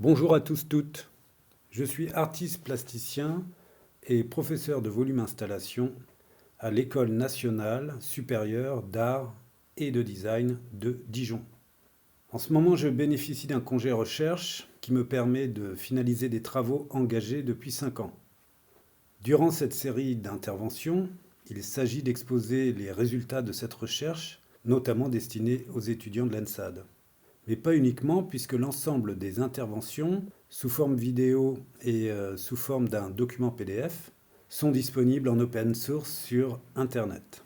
Bonjour à tous toutes. Je suis artiste plasticien et professeur de volume installation à l'École nationale supérieure d'art et de design de Dijon. En ce moment, je bénéficie d'un congé recherche qui me permet de finaliser des travaux engagés depuis 5 ans. Durant cette série d'interventions, il s'agit d'exposer les résultats de cette recherche, notamment destinés aux étudiants de l'ENSAD. Mais pas uniquement, puisque l'ensemble des interventions, sous forme vidéo et sous forme d'un document PDF, sont disponibles en open source sur Internet.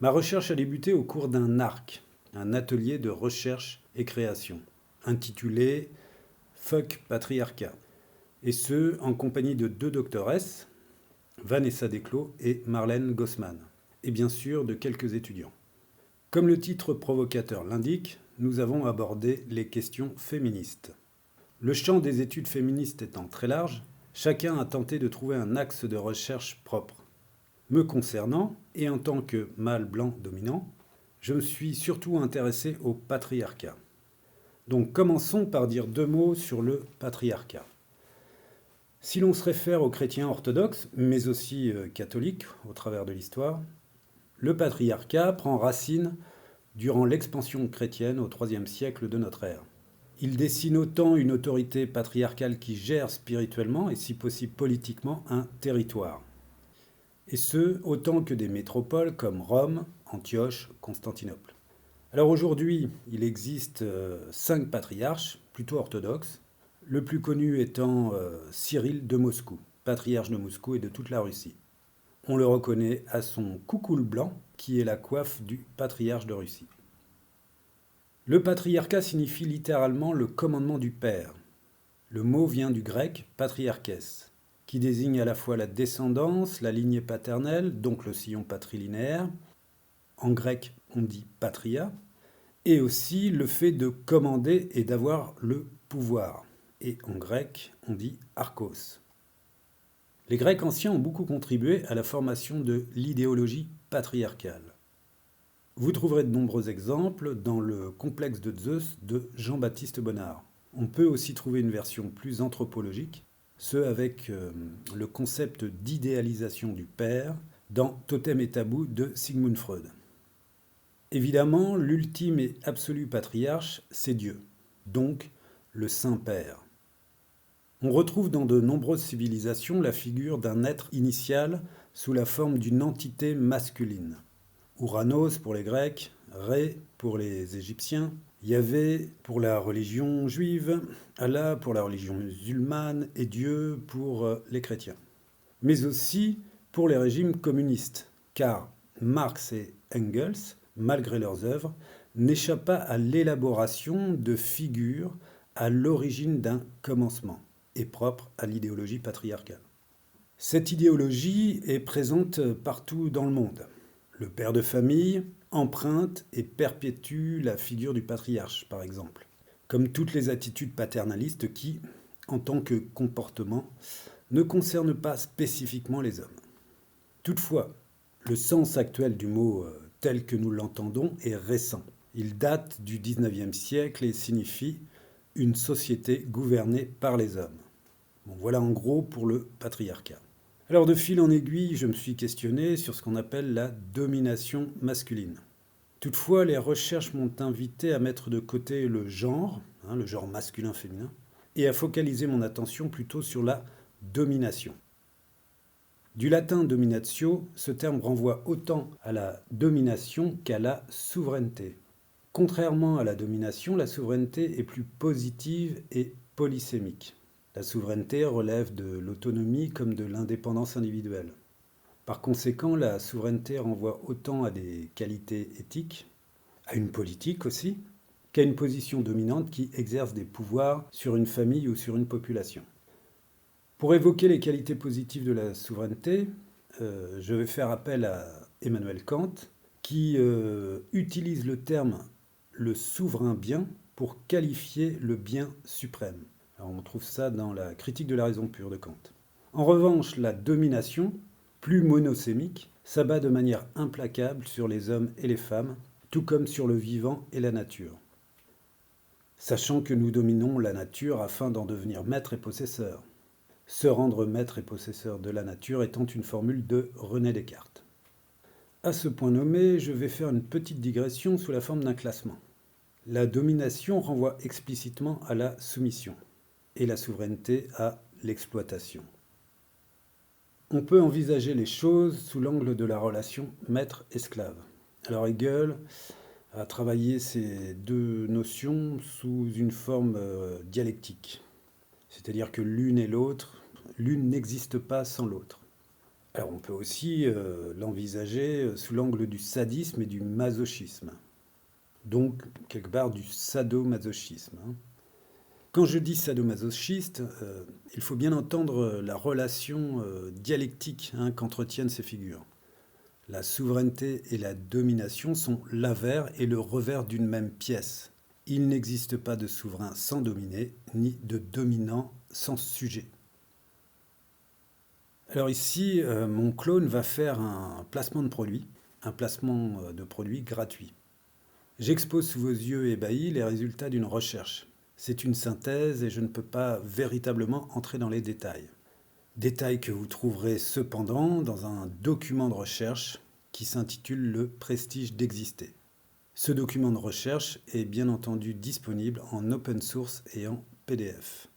Ma recherche a débuté au cours d'un ARC, un atelier de recherche et création, intitulé Fuck Patriarcat, et ce, en compagnie de 2 doctoresses, Vanessa Desclos et Marlène Gossman, et bien sûr de quelques étudiants. Comme le titre provocateur l'indique, nous avons abordé les questions féministes. Le champ des études féministes étant très large, chacun a tenté de trouver un axe de recherche propre. Me concernant, et en tant que mâle blanc dominant, je me suis surtout intéressé au patriarcat. Donc commençons par dire 2 mots sur le patriarcat. Si l'on se réfère aux chrétiens orthodoxes, mais aussi catholiques au travers de l'histoire, le patriarcat prend racine durant l'expansion chrétienne au IIIe siècle de notre ère. Il dessine autant une autorité patriarcale qui gère spirituellement et si possible politiquement un territoire. Et ce, autant que des métropoles comme Rome, Antioche, Constantinople. Alors aujourd'hui, il existe 5 patriarches, plutôt orthodoxes, le plus connu étant Cyril de Moscou, patriarche de Moscou et de toute la Russie. On le reconnaît à son coucoule blanc, qui est la coiffe du patriarche de Russie. Le patriarcat signifie littéralement le commandement du père. Le mot vient du grec patriarchès, qui désigne à la fois la descendance, la lignée paternelle, donc le sillon patrilinéaire. En grec, on dit patria, et aussi le fait de commander et d'avoir le pouvoir. Et en grec, on dit archos. Les Grecs anciens ont beaucoup contribué à la formation de l'idéologie patriarcale. Vous trouverez de nombreux exemples dans le Complexe de Zeus de Jean-Baptiste Bonnard. On peut aussi trouver une version plus anthropologique, ce avec le concept d'idéalisation du père dans Totem et Tabou de Sigmund Freud. Évidemment, l'ultime et absolu patriarche, c'est Dieu, donc le Saint-Père. On retrouve dans de nombreuses civilisations la figure d'un être initial sous la forme d'une entité masculine. Ouranos pour les Grecs, Ré pour les Égyptiens, Yahvé pour la religion juive, Allah pour la religion musulmane et Dieu pour les chrétiens. Mais aussi pour les régimes communistes, car Marx et Engels, malgré leurs œuvres, n'échappent pas à l'élaboration de figures à l'origine d'un commencement et propre à l'idéologie patriarcale. Cette idéologie est présente partout dans le monde. Le père de famille emprunte et perpétue la figure du patriarche, par exemple, comme toutes les attitudes paternalistes qui, en tant que comportement, ne concernent pas spécifiquement les hommes. Toutefois, le sens actuel du mot tel que nous l'entendons est récent. Il date du XIXe siècle et signifie une société gouvernée par les hommes. Bon, voilà en gros pour le patriarcat. Alors de fil en aiguille, je me suis questionné sur ce qu'on appelle la domination masculine. Toutefois, les recherches m'ont invité à mettre de côté le genre masculin-féminin, et à focaliser mon attention plutôt sur la domination. Du latin dominatio, ce terme renvoie autant à la domination qu'à la souveraineté. Contrairement à la domination, la souveraineté est plus positive et polysémique. La souveraineté relève de l'autonomie comme de l'indépendance individuelle. Par conséquent, la souveraineté renvoie autant à des qualités éthiques, à une politique aussi, qu'à une position dominante qui exerce des pouvoirs sur une famille ou sur une population. Pour évoquer les qualités positives de la souveraineté, je vais faire appel à Emmanuel Kant, qui utilise le terme le souverain bien pour qualifier le bien suprême. Alors on trouve ça dans la critique de la raison pure de Kant. En revanche, la domination, plus monosémique, s'abat de manière implacable sur les hommes et les femmes, tout comme sur le vivant et la nature. sachant que nous dominons la nature afin d'en devenir maître et possesseur. Se rendre maître et possesseur de la nature étant une formule de René Descartes. À ce point nommé, je vais faire une petite digression sous la forme d'un classement. La domination renvoie explicitement à la soumission et la souveraineté à l'exploitation. On peut envisager les choses sous l'angle de la relation maître-esclave. Alors Hegel a travaillé ces deux notions sous une forme dialectique. C'est-à-dire que l'une et l'autre, l'une n'existe pas sans l'autre. Alors on peut aussi l'envisager sous l'angle du sadisme et du masochisme. Donc quelque part du sadomasochisme. Quand je dis sadomasochiste, il faut bien entendre la relation dialectique qu'entretiennent ces figures. La souveraineté et la domination sont l'avers et le revers d'une même pièce. Il n'existe pas de souverain sans dominé, ni de dominant sans sujet. Alors ici, mon clone va faire un placement de produit gratuit. J'expose sous vos yeux ébahis les résultats d'une recherche. C'est une synthèse et je ne peux pas véritablement entrer dans les détails. Détails que vous trouverez cependant dans un document de recherche qui s'intitule Le prestige d'exister. Ce document de recherche est bien entendu disponible en open source et en PDF.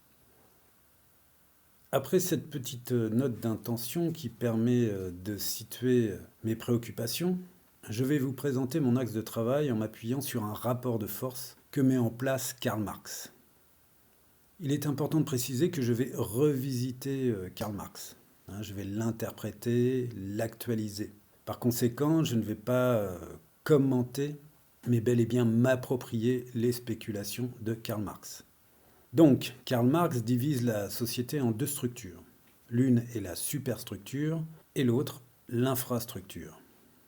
Après cette petite note d'intention qui permet de situer mes préoccupations, je vais vous présenter mon axe de travail en m'appuyant sur un rapport de force que met en place Karl Marx. Il est important de préciser que je vais revisiter Karl Marx. Je vais l'interpréter, l'actualiser. Par conséquent, je ne vais pas commenter, mais bel et bien m'approprier les spéculations de Karl Marx. Donc, Karl Marx divise la société en deux structures. L'une est la superstructure et l'autre l'infrastructure.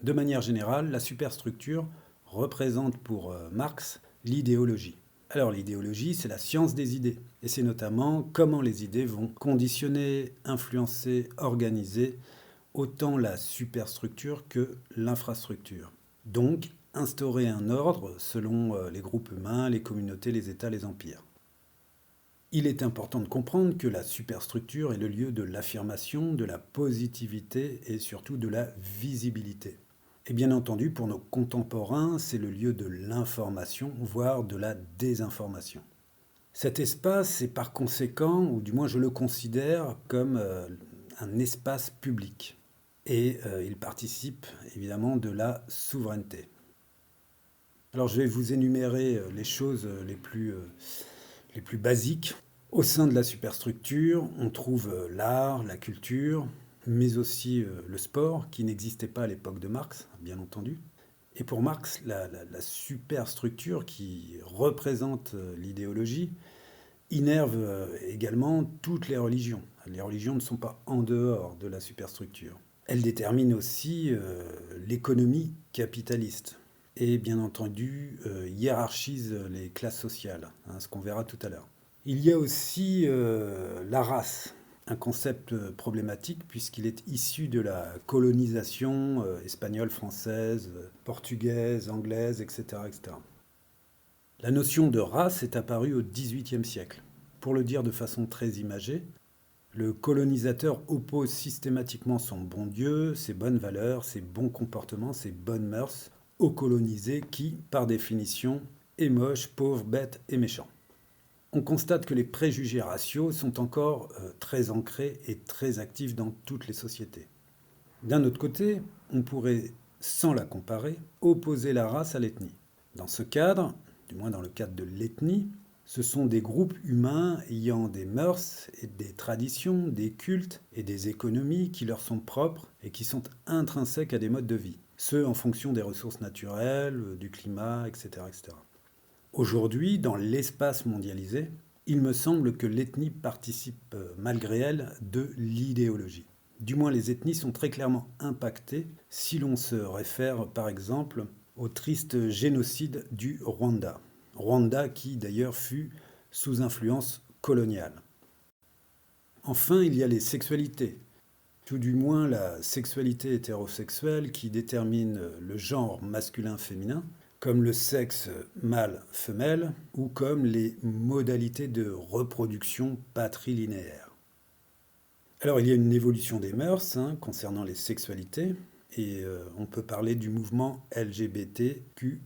De manière générale, la superstructure représente pour Marx l'idéologie. Alors l'idéologie, c'est la science des idées. Et c'est notamment comment les idées vont conditionner, influencer, organiser autant la superstructure que l'infrastructure. Donc, instaurer un ordre selon les groupes humains, les communautés, les États, les empires. Il est important de comprendre que la superstructure est le lieu de l'affirmation, de la positivité et surtout de la visibilité. Et bien entendu, pour nos contemporains, c'est le lieu de l'information, voire de la désinformation. Cet espace est par conséquent, ou du moins je le considère comme un espace public. Et il participe évidemment de la souveraineté. Alors je vais vous énumérer les choses les plus basiques. Au sein de la superstructure, on trouve l'art, la culture, mais aussi le sport, qui n'existait pas à l'époque de Marx, bien entendu. Et pour Marx, la superstructure qui représente l'idéologie innerve également toutes les religions. Les religions ne sont pas en dehors de la superstructure. Elle détermine aussi l'économie capitaliste et bien entendu hiérarchise les classes sociales, ce qu'on verra tout à l'heure. Il y a aussi la race, un concept problématique puisqu'il est issu de la colonisation espagnole, française, portugaise, anglaise, etc., etc. La notion de race est apparue au XVIIIe siècle. Pour le dire de façon très imagée, le colonisateur oppose systématiquement son bon Dieu, ses bonnes valeurs, ses bons comportements, ses bonnes mœurs au colonisé qui, par définition, est moche, pauvre, bête et méchant. On constate que les préjugés raciaux sont encore très ancrés et très actifs dans toutes les sociétés. D'un autre côté, on pourrait, sans la comparer, opposer la race à l'ethnie. Dans ce cadre, du moins dans le cadre de l'ethnie, ce sont des groupes humains ayant des mœurs et des traditions, des cultes et des économies qui leur sont propres et qui sont intrinsèques à des modes de vie. Ce en fonction des ressources naturelles, du climat, etc., etc. Aujourd'hui, dans l'espace mondialisé, il me semble que l'ethnie participe, malgré elle, de l'idéologie. Du moins, les ethnies sont très clairement impactées si l'on se réfère, par exemple, au triste génocide du Rwanda. Rwanda qui, d'ailleurs, fut sous influence coloniale. Enfin, il y a les sexualités. Tout du moins, la sexualité hétérosexuelle qui détermine le genre masculin-féminin, comme le sexe mâle-femelle ou comme les modalités de reproduction patrilinéaire. Alors il y a une évolution des mœurs concernant les sexualités et on peut parler du mouvement LGBTQ+.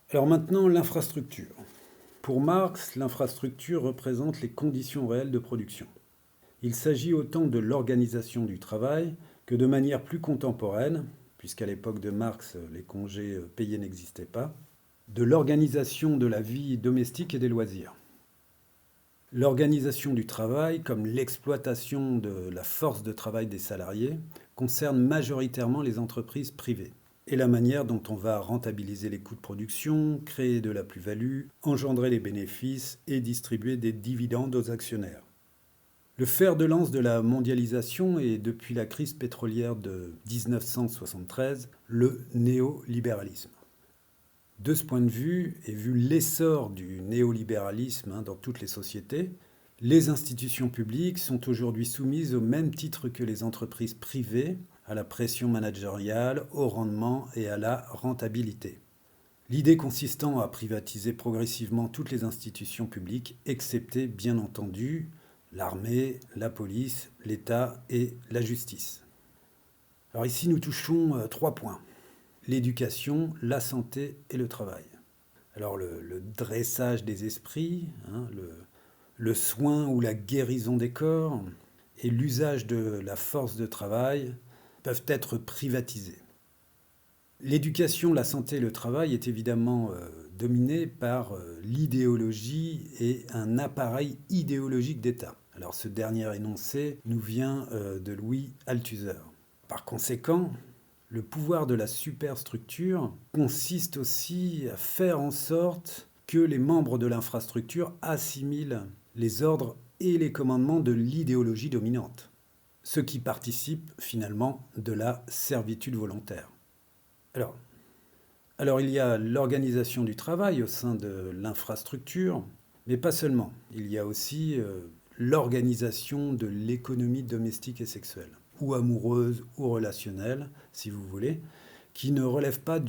Alors maintenant l'infrastructure. Pour Marx, l'infrastructure représente les conditions réelles de production. Il s'agit autant de l'organisation du travail que de manière plus contemporaine, puisqu'à l'époque de Marx, les congés payés n'existaient pas, de l'organisation de la vie domestique et des loisirs. L'organisation du travail, comme l'exploitation de la force de travail des salariés, concerne majoritairement les entreprises privées et la manière dont on va rentabiliser les coûts de production, créer de la plus-value, engendrer les bénéfices et distribuer des dividendes aux actionnaires. Le fer de lance de la mondialisation est, depuis la crise pétrolière de 1973, le néolibéralisme. De ce point de vue, et vu l'essor du néolibéralisme dans toutes les sociétés, les institutions publiques sont aujourd'hui soumises au même titre que les entreprises privées à la pression managériale, au rendement et à la rentabilité. L'idée consistant à privatiser progressivement toutes les institutions publiques, excepté bien entendu l'armée, la police, l'État et la justice. Alors ici, nous touchons 3 points. L'éducation, la santé et le travail. Alors le dressage des esprits, le soin ou la guérison des corps et l'usage de la force de travail peuvent être privatisés. L'éducation, la santé et le travail est évidemment dominé par l'idéologie et un appareil idéologique d'État. Alors ce dernier énoncé nous vient de Louis Althusser. Par conséquent, le pouvoir de la superstructure consiste aussi à faire en sorte que les membres de l'infrastructure assimilent les ordres et les commandements de l'idéologie dominante, ce qui participe finalement de la servitude volontaire. Alors il y a l'organisation du travail au sein de l'infrastructure, mais pas seulement. Il y a aussi l'organisation de l'économie domestique et sexuelle, ou amoureuse ou relationnelle, si vous voulez, qui ne relève pas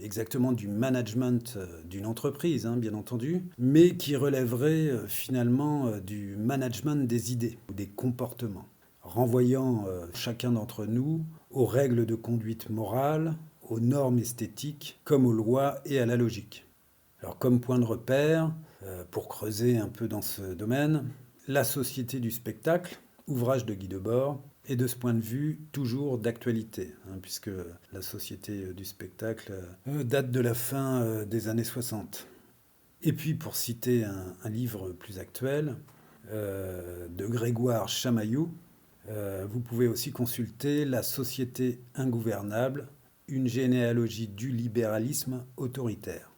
exactement du management d'une entreprise, bien entendu, mais qui relèverait finalement du management des idées ou des comportements, renvoyant chacun d'entre nous aux règles de conduite morale, aux normes esthétiques, comme aux lois et à la logique. Alors comme point de repère, pour creuser un peu dans ce domaine, La Société du spectacle, ouvrage de Guy Debord, est de ce point de vue toujours d'actualité, puisque La Société du spectacle date de la fin des années 60. Et puis pour citer un livre plus actuel, de Grégoire Chamaillou, vous pouvez aussi consulter La Société ingouvernable, une généalogie du libéralisme autoritaire.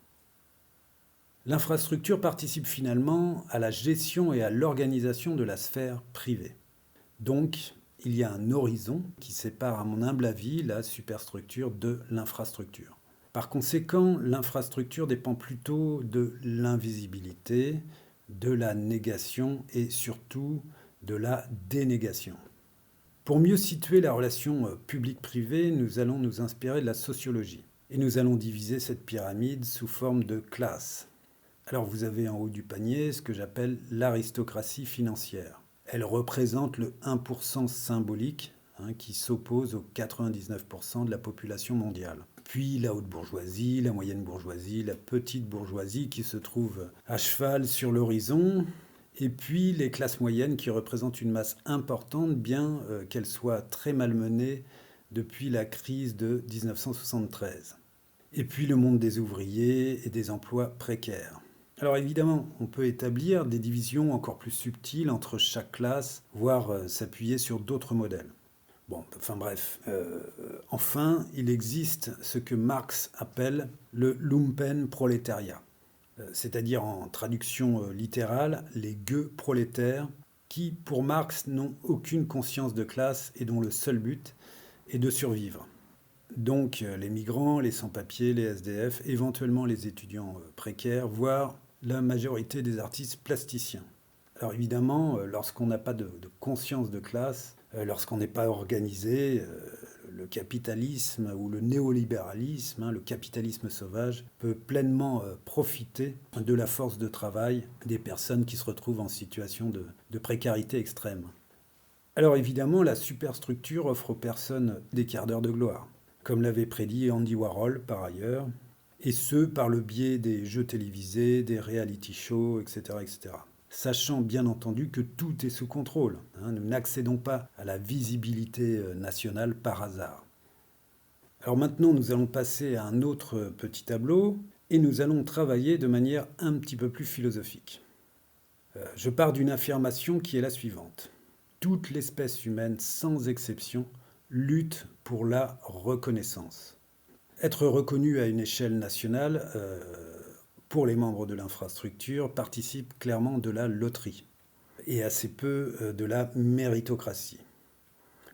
L'infrastructure participe finalement à la gestion et à l'organisation de la sphère privée. Donc, il y a un horizon qui sépare, à mon humble avis, la superstructure de l'infrastructure. Par conséquent, l'infrastructure dépend plutôt de l'invisibilité, de la négation et surtout de la dénégation. Pour mieux situer la relation public-privé, nous allons nous inspirer de la sociologie. Et nous allons diviser cette pyramide sous forme de classes. Alors vous avez en haut du panier ce que j'appelle l'aristocratie financière. Elle représente le 1% symbolique qui s'oppose aux 99% de la population mondiale. Puis la haute bourgeoisie, la moyenne bourgeoisie, la petite bourgeoisie qui se trouve à cheval sur l'horizon. Et puis les classes moyennes qui représentent une masse importante, bien qu'elles soient très malmenées depuis la crise de 1973. Et puis le monde des ouvriers et des emplois précaires. Alors évidemment, on peut établir des divisions encore plus subtiles entre chaque classe, voire s'appuyer sur d'autres modèles. Enfin, il existe ce que Marx appelle le lumpenprolétariat, c'est-à-dire en traduction littérale, les gueux prolétaires, qui, pour Marx, n'ont aucune conscience de classe et dont le seul but est de survivre. Donc les migrants, les sans-papiers, les SDF, éventuellement les étudiants précaires, voire la majorité des artistes plasticiens. Alors évidemment, lorsqu'on n'a pas de conscience de classe, lorsqu'on n'est pas organisé, le capitalisme ou le néolibéralisme, le capitalisme sauvage, peut pleinement profiter de la force de travail des personnes qui se retrouvent en situation de précarité extrême. Alors évidemment, la superstructure offre aux personnes des quarts d'heure de gloire, comme l'avait prédit Andy Warhol par ailleurs, et ce par le biais des jeux télévisés, des reality shows, etc., etc. Sachant bien entendu que tout est sous contrôle. Nous n'accédons pas à la visibilité nationale par hasard. Alors maintenant, nous allons passer à un autre petit tableau et nous allons travailler de manière un petit peu plus philosophique. Je pars d'une affirmation qui est la suivante. Toute l'espèce humaine, sans exception, lutte pour la reconnaissance. Être reconnu à une échelle nationale, pour les membres de l'infrastructure, participe clairement de la loterie et assez peu de la méritocratie.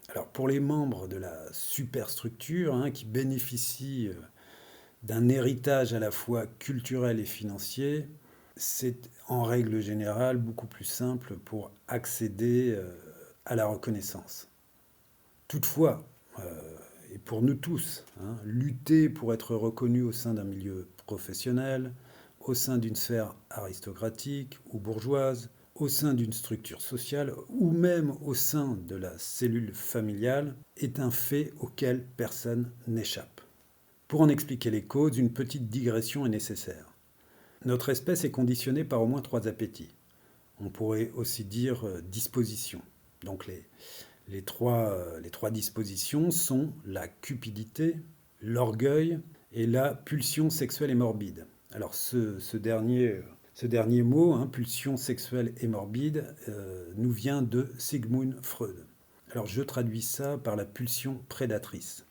Alors pour les membres de la superstructure, qui bénéficient d'un héritage à la fois culturel et financier, c'est en règle générale beaucoup plus simple pour accéder à la reconnaissance. Toutefois, et pour nous tous, lutter pour être reconnu au sein d'un milieu professionnel, au sein d'une sphère aristocratique ou bourgeoise, au sein d'une structure sociale ou même au sein de la cellule familiale est un fait auquel personne n'échappe. Pour en expliquer les causes, une petite digression est nécessaire. Notre espèce est conditionnée par au moins 3 appétits. On pourrait aussi dire dispositions. Donc les trois dispositions sont la cupidité, l'orgueil et la pulsion sexuelle et morbide. Alors ce dernier mot, pulsion sexuelle et morbide, nous vient de Sigmund Freud. Alors je traduis ça par la pulsion prédatrice.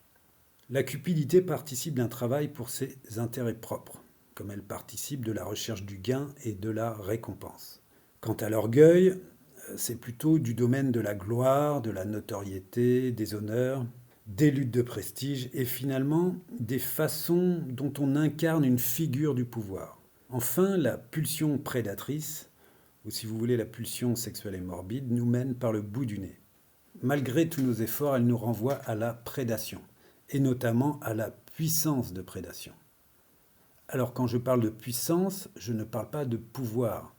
La cupidité participe d'un travail pour ses intérêts propres, comme elle participe de la recherche du gain et de la récompense. Quant à l'orgueil, c'est plutôt du domaine de la gloire, de la notoriété, des honneurs, des luttes de prestige et finalement des façons dont on incarne une figure du pouvoir. Enfin, la pulsion prédatrice, ou si vous voulez la pulsion sexuelle et morbide, nous mène par le bout du nez. Malgré tous nos efforts, elle nous renvoie à la prédation, et notamment à la puissance de prédation. Alors quand je parle de puissance, je ne parle pas de pouvoir.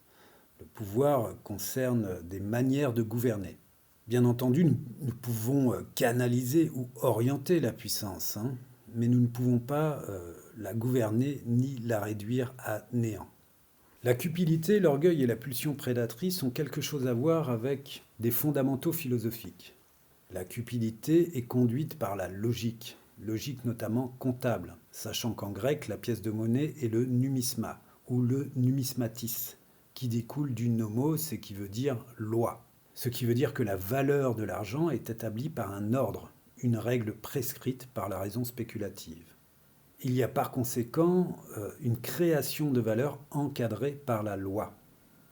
Le pouvoir concerne des manières de gouverner. Bien entendu, nous pouvons canaliser ou orienter la puissance, mais nous ne pouvons pas la gouverner ni la réduire à néant. La cupidité, l'orgueil et la pulsion prédatrice ont quelque chose à voir avec des fondamentaux philosophiques. La cupidité est conduite par la logique notamment comptable, sachant qu'en grec, la pièce de monnaie est le numisma ou le numismatis, qui découle du nomos et qui veut dire loi. Ce qui veut dire que la valeur de l'argent est établie par un ordre, une règle prescrite par la raison spéculative. Il y a par conséquent une création de valeur encadrée par la loi.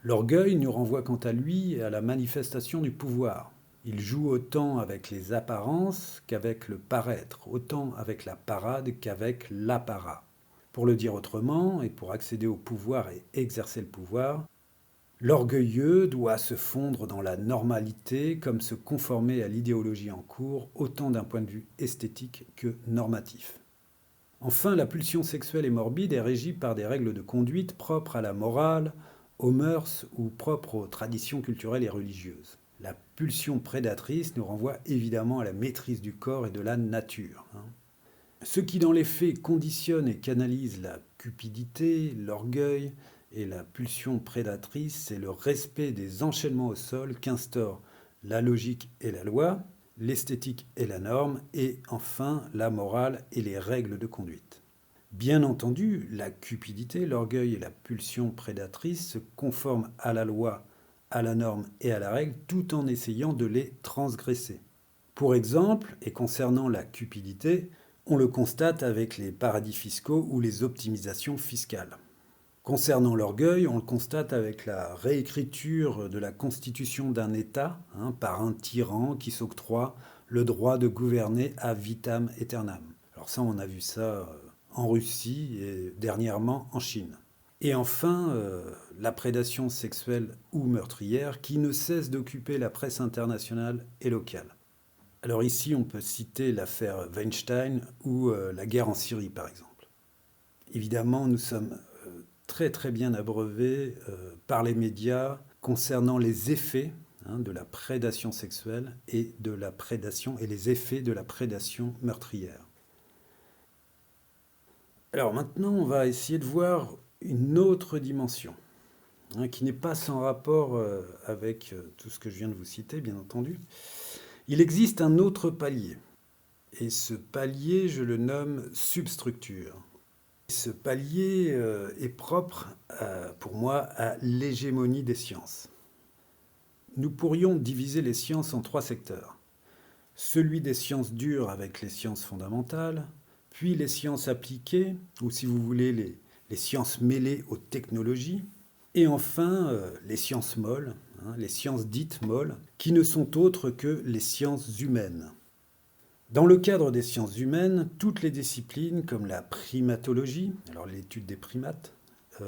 L'orgueil nous renvoie quant à lui à la manifestation du pouvoir. Il joue autant avec les apparences qu'avec le paraître, autant avec la parade qu'avec l'apparat. Pour le dire autrement, et pour accéder au pouvoir et exercer le pouvoir, l'orgueilleux doit se fondre dans la normalité comme se conformer à l'idéologie en cours, autant d'un point de vue esthétique que normatif. Enfin, la pulsion sexuelle et morbide est régie par des règles de conduite propres à la morale, aux mœurs ou propres aux traditions culturelles et religieuses. La pulsion prédatrice nous renvoie évidemment à la maîtrise du corps et de la nature. Ce qui dans les faits conditionne et canalise la cupidité, l'orgueil et la pulsion prédatrice, c'est le respect des enchaînements au sol qu'instaurent la logique et la loi, l'esthétique et la norme, et enfin la morale et les règles de conduite. Bien entendu, la cupidité, l'orgueil et la pulsion prédatrice se conforment à la loi, à la norme et à la règle, tout en essayant de les transgresser. Pour exemple, et concernant la cupidité, on le constate avec les paradis fiscaux ou les optimisations fiscales. Concernant l'orgueil, on le constate avec la réécriture de la constitution d'un État par un tyran qui s'octroie le droit de gouverner à vitam aeternam. Alors ça, on a vu ça en Russie et dernièrement en Chine. Et enfin, la prédation sexuelle ou meurtrière qui ne cesse d'occuper la presse internationale et locale. Alors ici, on peut citer l'affaire Weinstein ou la guerre en Syrie, par exemple. Évidemment, nous sommes très très bien abreuvés par les médias concernant les effets de la prédation sexuelle et de la prédation et les effets de la prédation meurtrière. Alors maintenant, on va essayer de voir une autre dimension, qui n'est pas sans rapport avec tout ce que je viens de vous citer, bien entendu. Il existe un autre palier, et ce palier, je le nomme substructure. Ce palier est propre, pour moi, à l'hégémonie des sciences. Nous pourrions diviser les sciences en trois secteurs. Celui des sciences dures avec les sciences fondamentales, puis les sciences appliquées, ou si vous voulez, les sciences mêlées aux technologies, et enfin les sciences molles, les sciences dites molles, qui ne sont autres que les sciences humaines. Dans le cadre des sciences humaines, toutes les disciplines comme la primatologie, alors l'étude des primates,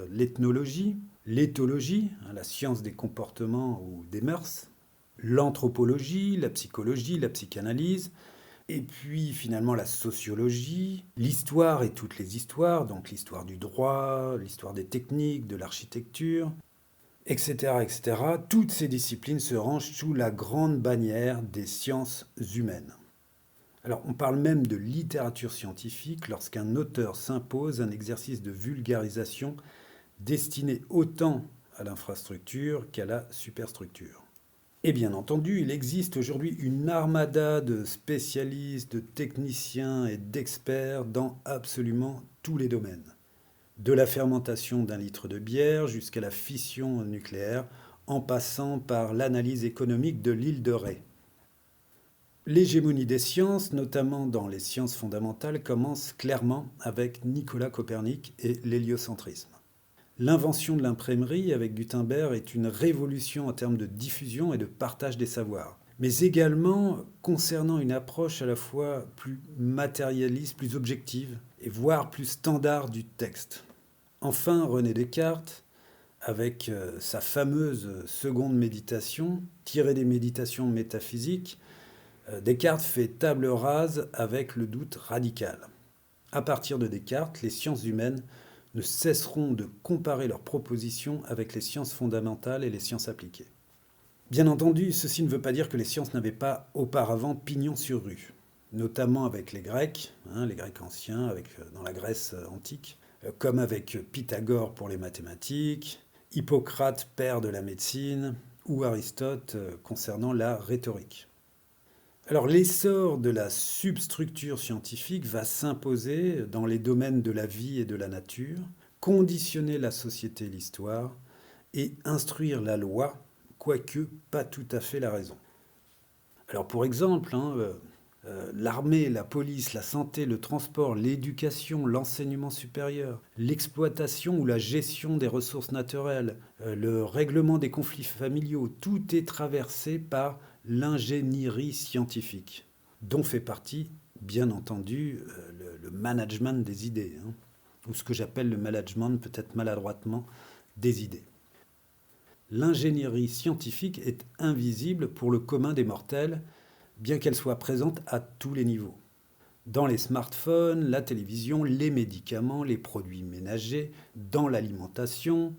l'ethnologie, l'éthologie, la science des comportements ou des mœurs, l'anthropologie, la psychologie, la psychanalyse, et puis finalement la sociologie, l'histoire et toutes les histoires, donc l'histoire du droit, l'histoire des techniques, de l'architecture, etc., etc. Toutes ces disciplines se rangent sous la grande bannière des sciences humaines. Alors, on parle même de littérature scientifique lorsqu'un auteur s'impose un exercice de vulgarisation destiné autant à l'infrastructure qu'à la superstructure. Et bien entendu, il existe aujourd'hui une armada de spécialistes, de techniciens et d'experts dans absolument tous les domaines. De la fermentation d'un litre de bière jusqu'à la fission nucléaire, en passant par l'analyse économique de l'île de Ré. L'hégémonie des sciences, notamment dans les sciences fondamentales, commence clairement avec Nicolas Copernic et l'héliocentrisme. L'invention de l'imprimerie avec Gutenberg est une révolution en termes de diffusion et de partage des savoirs, mais également concernant une approche à la fois plus matérialiste, plus objective, et voire plus standard du texte. Enfin, René Descartes, avec sa fameuse seconde méditation, tirée des méditations métaphysiques, Descartes fait table rase avec le doute radical. À partir de Descartes, les sciences humaines ne cesseront de comparer leurs propositions avec les sciences fondamentales et les sciences appliquées. Bien entendu, ceci ne veut pas dire que les sciences n'avaient pas auparavant pignon sur rue, notamment avec les Grecs anciens, dans la Grèce antique, comme avec Pythagore pour les mathématiques, Hippocrate, père de la médecine, ou Aristote concernant la rhétorique. Alors l'essor de la substructure scientifique va s'imposer dans les domaines de la vie et de la nature, conditionner la société et l'histoire, et instruire la loi, quoique pas tout à fait la raison. Alors pour exemple, l'armée, la police, la santé, le transport, l'éducation, l'enseignement supérieur, l'exploitation ou la gestion des ressources naturelles, le règlement des conflits familiaux, tout est traversé par l'ingénierie scientifique, dont fait partie, bien entendu, le management des idées, ou ce que j'appelle le management, peut-être maladroitement, des idées. L'ingénierie scientifique est invisible pour le commun des mortels, bien qu'elle soit présente à tous les niveaux. Dans les smartphones, la télévision, les médicaments, les produits ménagers, dans l'alimentation,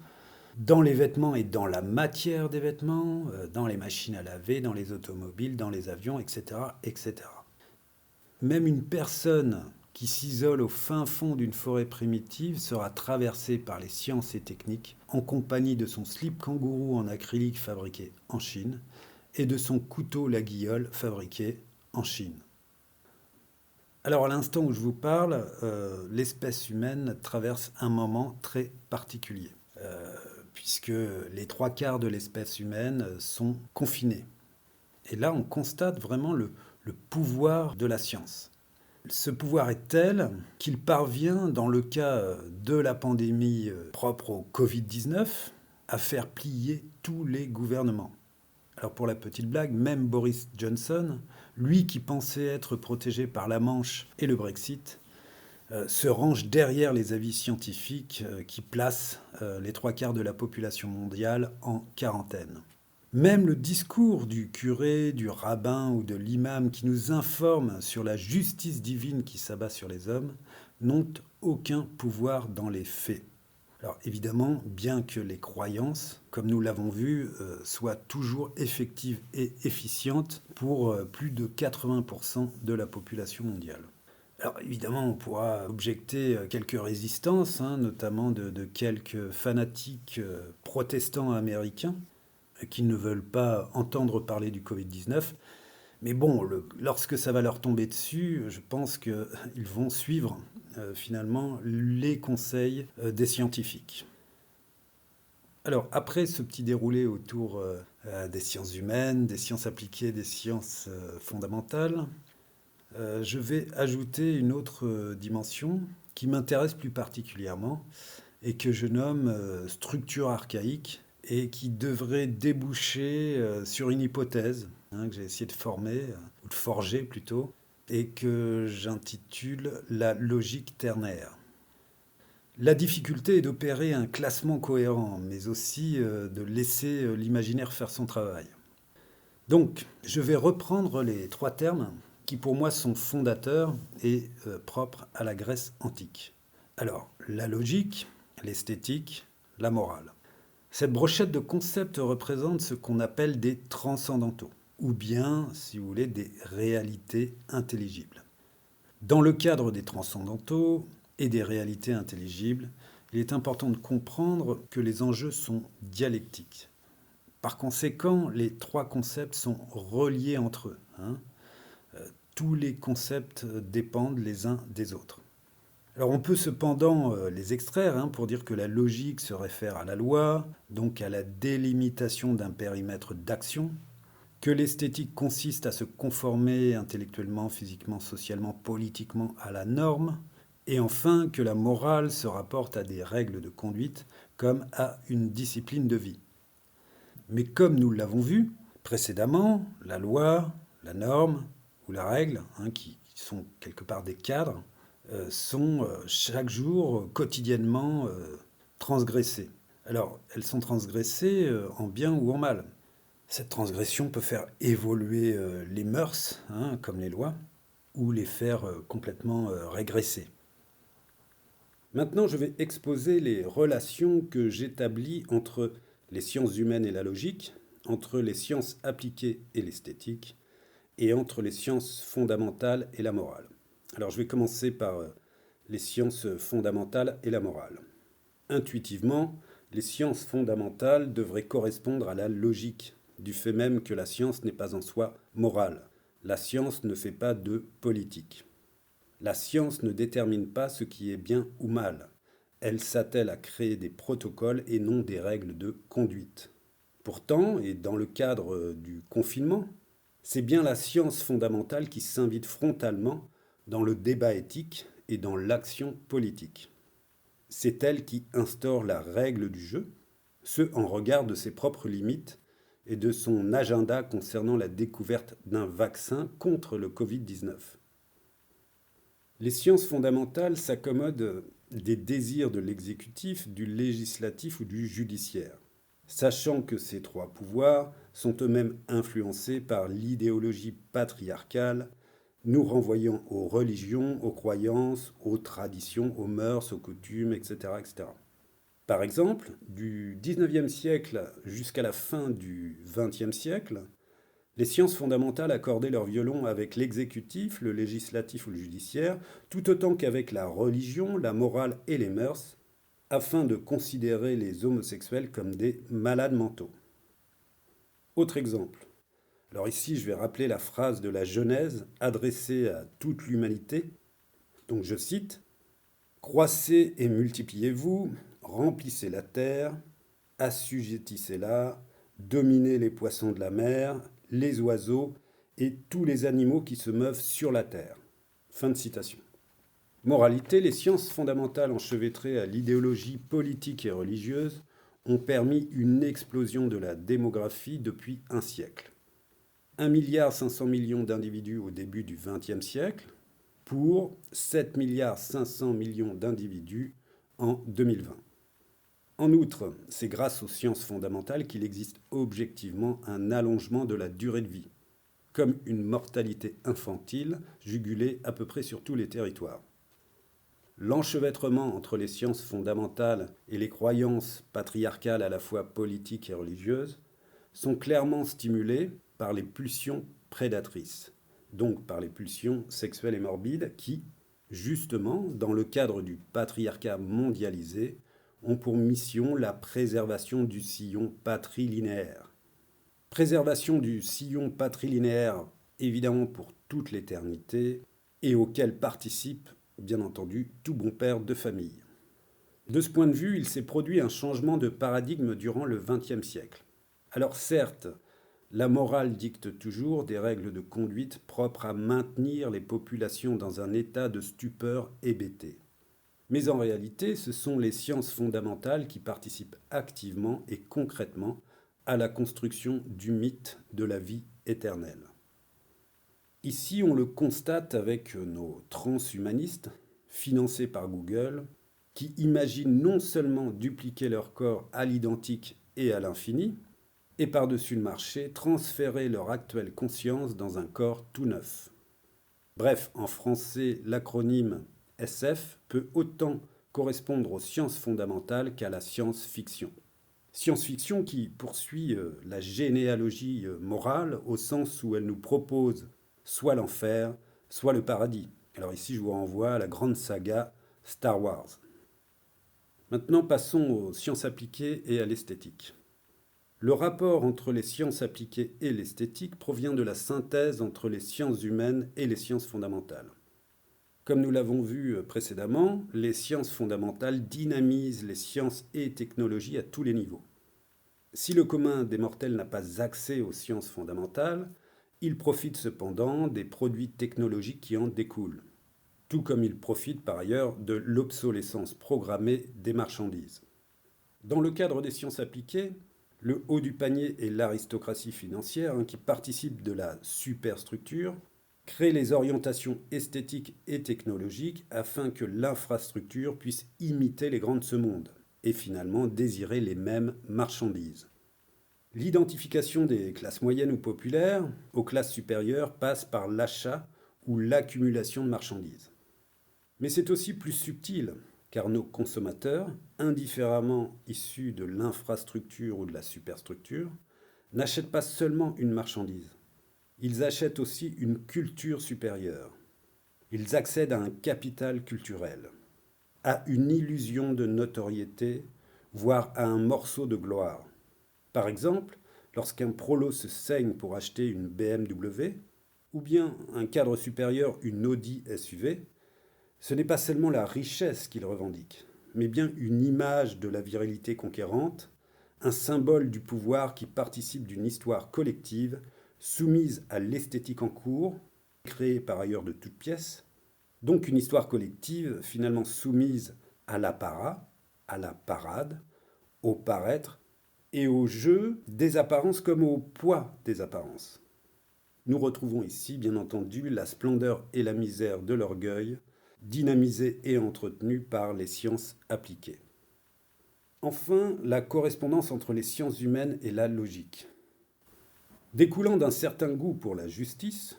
dans les vêtements et dans la matière des vêtements, dans les machines à laver, dans les automobiles, dans les avions, etc., etc. Même une personne qui s'isole au fin fond d'une forêt primitive sera traversée par les sciences et techniques en compagnie de son slip kangourou en acrylique fabriqué en Chine et de son couteau la guillole fabriqué en Chine. Alors à l'instant où je vous parle, l'espèce humaine traverse un moment très particulier. Puisque les 3/4 de l'espèce humaine sont confinés. Et là, on constate vraiment le pouvoir de la science. Ce pouvoir est tel qu'il parvient, dans le cas de la pandémie propre au Covid-19, à faire plier tous les gouvernements. Alors pour la petite blague, même Boris Johnson, lui qui pensait être protégé par la Manche et le Brexit, se range derrière les avis scientifiques qui placent les 3/4 de la population mondiale en quarantaine. Même le discours du curé, du rabbin ou de l'imam qui nous informe sur la justice divine qui s'abat sur les hommes n'ont aucun pouvoir dans les faits. Alors évidemment, bien que les croyances, comme nous l'avons vu, soient toujours effectives et efficientes pour plus de 80% de la population mondiale. Alors évidemment, on pourra objecter quelques résistances, hein, notamment de quelques fanatiques protestants américains qui ne veulent pas entendre parler du Covid-19. Mais bon, lorsque ça va leur tomber dessus, je pense qu'ils vont suivre finalement les conseils des scientifiques. Alors, après ce petit déroulé autour des sciences humaines, des sciences appliquées, des sciences fondamentales, je vais ajouter une autre dimension qui m'intéresse plus particulièrement et que je nomme structure archaïque et qui devrait déboucher sur une hypothèse hein, que j'ai essayé de former, ou de forger plutôt, et que j'intitule la logique ternaire. La difficulté est d'opérer un classement cohérent, mais aussi de laisser l'imaginaire faire son travail. Donc, je vais reprendre les trois termes qui pour moi sont fondateurs et propres à la Grèce antique. Alors, la logique, l'esthétique, la morale. Cette brochette de concepts représente ce qu'on appelle des transcendantaux, ou bien, si vous voulez, des réalités intelligibles. Dans le cadre des transcendantaux et des réalités intelligibles, il est important de comprendre que les enjeux sont dialectiques. Par conséquent, les trois concepts sont reliés entre eux. Tous les concepts dépendent les uns des autres. Alors on peut cependant les extraire pour dire que la logique se réfère à la loi, donc à la délimitation d'un périmètre d'action, que l'esthétique consiste à se conformer intellectuellement, physiquement, socialement, politiquement à la norme, et enfin que la morale se rapporte à des règles de conduite comme à une discipline de vie. Mais comme nous l'avons vu précédemment, la loi, la norme ou la règle, qui sont quelque part des cadres, sont chaque jour, quotidiennement transgressées. Alors, elles sont transgressées en bien ou en mal. Cette transgression peut faire évoluer les mœurs, comme les lois, ou les faire complètement régresser. Maintenant, je vais exposer les relations que j'établis entre les sciences humaines et la logique, entre les sciences appliquées et l'esthétique, et entre les sciences fondamentales et la morale. Alors, je vais commencer par les sciences fondamentales et la morale. Intuitivement, les sciences fondamentales devraient correspondre à la logique, du fait même que la science n'est pas en soi morale. La science ne fait pas de politique. La science ne détermine pas ce qui est bien ou mal. Elle s'attelle à créer des protocoles et non des règles de conduite. Pourtant, et dans le cadre du confinement, c'est bien la science fondamentale qui s'invite frontalement dans le débat éthique et dans l'action politique. C'est elle qui instaure la règle du jeu, ce en regard de ses propres limites et de son agenda concernant la découverte d'un vaccin contre le Covid-19. Les sciences fondamentales s'accommodent des désirs de l'exécutif, du législatif ou du judiciaire, sachant que ces trois pouvoirs sont eux-mêmes influencés par l'idéologie patriarcale, nous renvoyant aux religions, aux croyances, aux traditions, aux mœurs, aux coutumes, etc. etc. Par exemple, du 19e siècle jusqu'à la fin du 20e siècle, les sciences fondamentales accordaient leur violon avec l'exécutif, le législatif ou le judiciaire, tout autant qu'avec la religion, la morale et les mœurs, afin de considérer les homosexuels comme des malades mentaux. Autre exemple. Alors ici, je vais rappeler la phrase de la Genèse adressée à toute l'humanité. Donc je cite, croissez et multipliez-vous, remplissez la terre, assujettissez-la, dominez les poissons de la mer, les oiseaux et tous les animaux qui se meuvent sur la terre. Fin de citation. Moralité, les sciences fondamentales enchevêtrées à l'idéologie politique et religieuse ont permis une explosion de la démographie depuis un siècle. 1,5 milliard d'individus au début du XXe siècle pour 7,5 milliards d'individus en 2020. En outre, c'est grâce aux sciences fondamentales qu'il existe objectivement un allongement de la durée de vie, comme une mortalité infantile jugulée à peu près sur tous les territoires. L'enchevêtrement entre les sciences fondamentales et les croyances patriarcales à la fois politiques et religieuses sont clairement stimulés par les pulsions prédatrices, donc par les pulsions sexuelles et morbides qui, justement, dans le cadre du patriarcat mondialisé, ont pour mission la préservation du sillon patrilinéaire. Préservation du sillon patrilinéaire, évidemment pour toute l'éternité, et auquel participe, bien entendu, tout bon père de famille. De ce point de vue, il s'est produit un changement de paradigme durant le XXe siècle. Alors certes, la morale dicte toujours des règles de conduite propres à maintenir les populations dans un état de stupeur hébété. Mais en réalité, ce sont les sciences fondamentales qui participent activement et concrètement à la construction du mythe de la vie éternelle. Ici, on le constate avec nos transhumanistes, financés par Google, qui imaginent non seulement dupliquer leur corps à l'identique et à l'infini, et par-dessus le marché, transférer leur actuelle conscience dans un corps tout neuf. Bref, en français, l'acronyme SF peut autant correspondre aux sciences fondamentales qu'à la science-fiction. Science-fiction qui poursuit la généalogie morale au sens où elle nous propose soit l'enfer, soit le paradis. Alors ici, je vous renvoie à la grande saga Star Wars. Maintenant, passons aux sciences appliquées et à l'esthétique. Le rapport entre les sciences appliquées et l'esthétique provient de la synthèse entre les sciences humaines et les sciences fondamentales. Comme nous l'avons vu précédemment, les sciences fondamentales dynamisent les sciences et technologies à tous les niveaux. Si le commun des mortels n'a pas accès aux sciences fondamentales, il profite cependant des produits technologiques qui en découlent, tout comme il profite par ailleurs de l'obsolescence programmée des marchandises. Dans le cadre des sciences appliquées, le haut du panier et l'aristocratie financière, qui participent de la superstructure, créent les orientations esthétiques et technologiques afin que l'infrastructure puisse imiter les grands de ce monde et finalement désirer les mêmes marchandises. L'identification des classes moyennes ou populaires aux classes supérieures passe par l'achat ou l'accumulation de marchandises. Mais c'est aussi plus subtil, car nos consommateurs, indifféremment issus de l'infrastructure ou de la superstructure, n'achètent pas seulement une marchandise. Ils achètent aussi une culture supérieure. Ils accèdent à un capital culturel, à une illusion de notoriété, voire à un morceau de gloire. Par exemple, lorsqu'un prolo se saigne pour acheter une BMW, ou bien un cadre supérieur une Audi SUV, ce n'est pas seulement la richesse qu'il revendique, mais bien une image de la virilité conquérante, un symbole du pouvoir qui participe d'une histoire collective soumise à l'esthétique en cours, créée par ailleurs de toutes pièces, donc une histoire collective finalement soumise à l'apparat, à la parade, au paraître et au jeu des apparences comme au poids des apparences. Nous retrouvons ici, bien entendu, la splendeur et la misère de l'orgueil, dynamisée et entretenue par les sciences appliquées. Enfin, la correspondance entre les sciences humaines et la logique. Découlant d'un certain goût pour la justice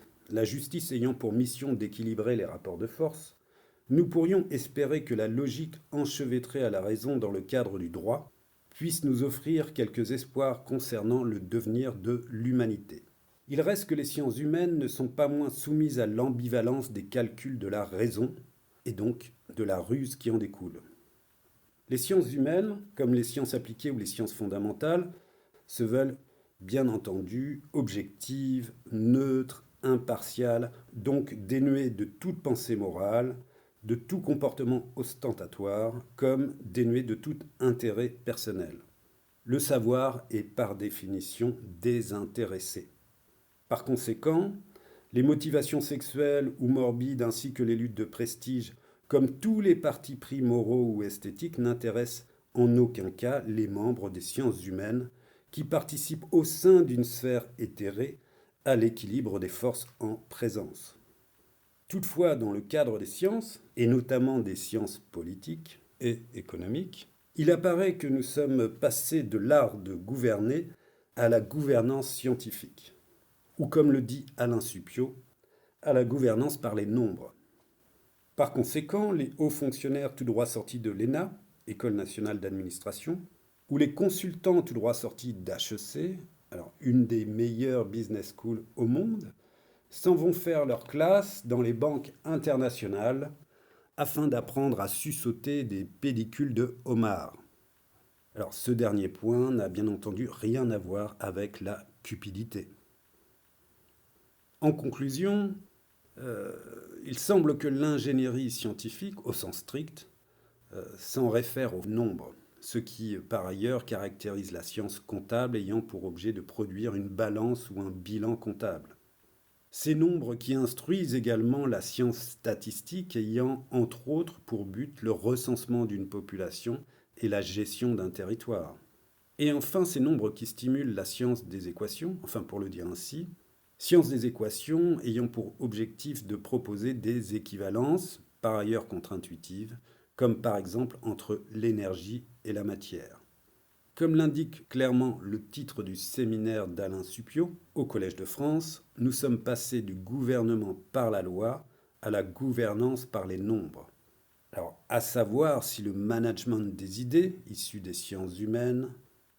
ayant pour mission d'équilibrer les rapports de force, nous pourrions espérer que la logique enchevêtrée à la raison dans le cadre du droit puisse nous offrir quelques espoirs concernant le devenir de l'humanité. Il reste que les sciences humaines ne sont pas moins soumises à l'ambivalence des calculs de la raison, et donc de la ruse qui en découle. Les sciences humaines, comme les sciences appliquées ou les sciences fondamentales, se veulent bien entendu objectives, neutres, impartiales, donc dénuées de toute pensée morale, de tout comportement ostentatoire, comme dénuées de tout intérêt personnel. Le savoir est par définition désintéressé. Par conséquent, les motivations sexuelles ou morbides ainsi que les luttes de prestige, comme tous les partis pris moraux ou esthétiques, n'intéressent en aucun cas les membres des sciences humaines qui participent au sein d'une sphère éthérée à l'équilibre des forces en présence. Toutefois, dans le cadre des sciences, et notamment des sciences politiques et économiques, Il apparaît que nous sommes passés de l'art de gouverner à la gouvernance scientifique, ou comme le dit Alain Supiot, à la gouvernance par les nombres. Par conséquent, les hauts fonctionnaires tout droit sortis de l'ENA, École nationale d'administration, ou les consultants tout droit sortis d'HEC, alors une des meilleures business schools au monde, s'en vont faire leur classe dans les banques internationales afin d'apprendre à sussauter des pellicules de homard. Alors ce dernier point n'a bien entendu rien à voir avec la cupidité. En conclusion, il semble que l'ingénierie scientifique, au sens strict, s'en réfère au nombre, ce qui, par ailleurs, caractérise la science comptable ayant pour objet de produire une balance ou un bilan comptable. Ces nombres qui instruisent également la science statistique ayant, entre autres, pour but le recensement d'une population et la gestion d'un territoire. Et enfin, ces nombres qui stimulent la science des équations, enfin pour le dire ainsi, science des équations ayant pour objectif de proposer des équivalences, par ailleurs contre-intuitives, comme par exemple entre l'énergie et la matière. Comme l'indique clairement le titre du séminaire d'Alain Supiot au Collège de France, nous sommes passés du gouvernement par la loi à la gouvernance par les nombres. Alors, à savoir si le management des idées, issu des sciences humaines,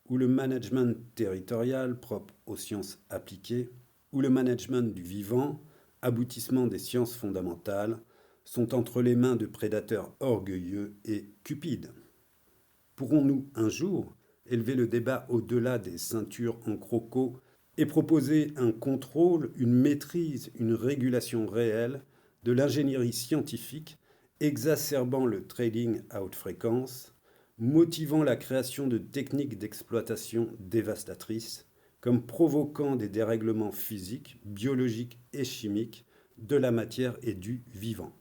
ou le management territorial, propre aux sciences appliquées, ou le management du vivant, aboutissement des sciences fondamentales, sont entre les mains de prédateurs orgueilleux et cupides. Pourrons-nous un jour élever le débat au-delà des ceintures en croco et proposer un contrôle, une maîtrise, une régulation réelle de l'ingénierie scientifique, exacerbant le trading à haute fréquence, motivant la création de techniques d'exploitation dévastatrices, comme provoquant des dérèglements physiques, biologiques et chimiques de la matière et du vivant.